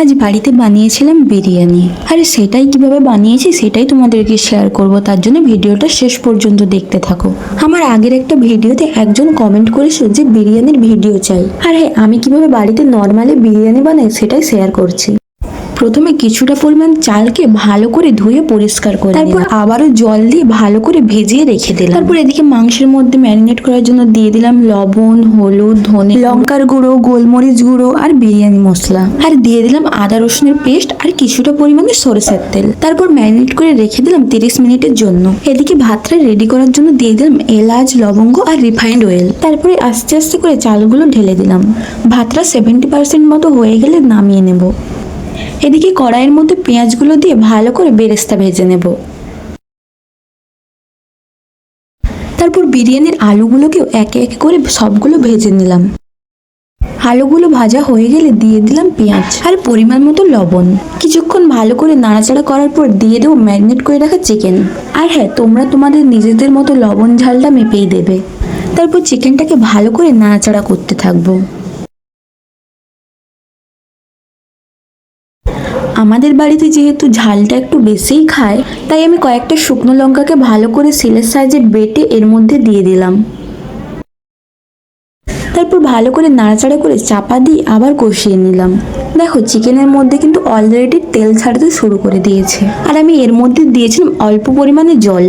আজ বাড়িতে বানিয়েছিলাম বিরিয়ানি, আর সেটাই কিভাবে বানিয়েছি সেটাই তোমাদেরকে শেয়ার করব। তার জন্য ভিডিওটা শেষ পর্যন্ত দেখতে থাকো। আমার আগের একটা ভিডিওতে একজন কমেন্ট করেছিল যে বিরিয়ানির ভিডিও চাই, আর হ্যাঁ, আমি কিভাবে বাড়িতে নর্মালি বিরিয়ানি বানাই সেটাই শেয়ার করছি। প্রথমে কিছুটা পরিমাণ চালকে ভালো করে ধুয়ে পরিষ্কার করে তারপর আবারও জল দিয়ে ভালো করে ভেজিয়ে রেখে দিলাম। তারপর এদিকে মাংসের মধ্যে ম্যারিনেট করার জন্য দিয়ে দিলাম লবণ, হলুদ, ধনে, লঙ্কার গুঁড়ো, গোলমরিচ গুঁড়ো আর বিরিয়ানি মশলা, আর দিয়ে দিলাম আদা রসুনের পেস্ট আর কিছুটা পরিমাণে সরষের তেল। তারপর ম্যারিনেট করে রেখে দিলাম 30 মিনিটের জন্য। এদিকে ভাতটা রেডি করার জন্য দিয়ে দিলাম এলাচ, লবঙ্গ আর রিফাইন্ড অয়েল। তারপরে আস্তে আস্তে করে চালগুলো ঢেলে দিলাম। ভাতটা 70% মতো হয়ে গেলে নামিয়ে নেব। এদিকে কড়াইয়ের মধ্যে পেঁয়াজগুলো দিয়ে ভালো করে বেরেস্তা ভেজে নেব। তারপর বিরিয়ানির আলুগুলোকেও একে একে করে সবগুলো ভেজে নিলাম। আলুগুলো ভাজা হয়ে গেলে দিয়ে দিলাম পেঁয়াজ আর পরিমাণ মতো লবণ। কিছুক্ষণ ভালো করে নাড়াচাড়া করার পর দিয়ে দেবো ম্যারিনেট করে রাখা চিকেন। আর হ্যাঁ, তোমরা তোমাদের নিজেদের মতো লবণ ঝালটা মেপেই দেবে। তারপর চিকেনটাকে ভালো করে নাড়াচাড়া করতে থাকবো। আমাদের বাড়িতে যেহেতু ঝালটা একটু বেশিই খায়, তাই আমি কয়েকটা শুকনো লঙ্কাকে ভালো করে সিলের সাইজে বেটে এর মধ্যে দিয়ে দিলাম। তারপর ভালো করে নাড়াচাড়া করে চাপা দিয়ে আবার কষিয়ে নিলাম। দেখো, চিকেনের মধ্যে কিন্তু অলরেডি তেল ছাড়তে শুরু করে দিয়েছে, আর আমি এর মধ্যে দিয়েছিলাম অল্প পরিমাণে জল।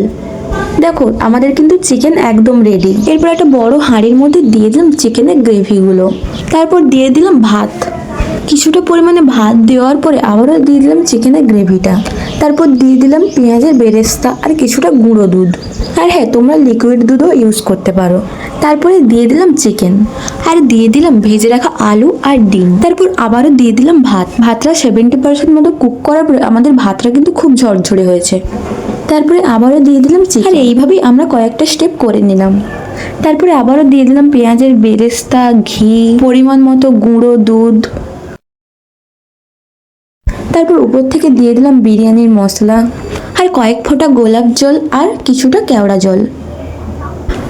দেখো, আমাদের কিন্তু চিকেন একদম রেডি। এরপর একটা বড় হাঁড়ির মধ্যে দিয়ে দিলাম চিকেনের গ্রেভিগুলো। তারপর দিয়ে দিলাম ভাত। কিছুটা পরিমাণে ভাত দেওয়ার পরে আবারও দিয়ে দিলাম চিকেনের গ্রেভিটা। তারপর দিয়ে দিলাম পেঁয়াজের বেরেস্তা আর কিছুটা গুঁড়ো দুধ। আর হ্যাঁ, তোমরা লিকুইড দুধও ইউজ করতে পারো। তারপরে দিয়ে দিলাম চিকেন, আর দিয়ে দিলাম ভেজে রাখা আলু আর ডিম। তারপর আবারও দিয়ে দিলাম ভাতটা 70% মতো কুক করার পরে আমাদের ভাতটা কিন্তু খুব ঝরঝরে হয়েছে। তারপরে আবারও দিয়ে দিলাম চিকেন, আর এইভাবেই আমরা কয়েকটা স্টেপ করে নিলাম। তারপরে আবারও দিয়ে দিলাম পেঁয়াজের বেরেস্তা, ঘি, পরিমাণ মতো গুঁড়ো দুধ। তারপর উপর থেকে দিয়ে দিলাম বিরিয়ানির মশলা আর কয়েক ফোঁটা গোলাপ জল আর কিছুটা কেওড়া জল,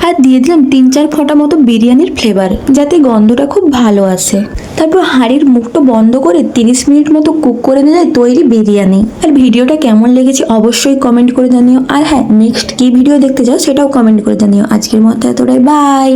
আর দিয়ে দিলাম 3-4 ফোঁটা মতো বিরিয়ানির ফ্লেভার, যাতে গন্ধটা খুব ভালো আসে। তারপর হাঁড়ির মুখটা বন্ধ করে 30 মিনিট মতো কুক করে নিলে তৈরি বিরিয়ানি। আর ভিডিওটা কেমন লেগেছে অবশ্যই কমেন্ট করে জানিও। আর হ্যাঁ, নেক্সট কি ভিডিও দেখতে চাও সেটাও কমেন্ট করে জানিও। আজকের মতো এতটাই, বাই।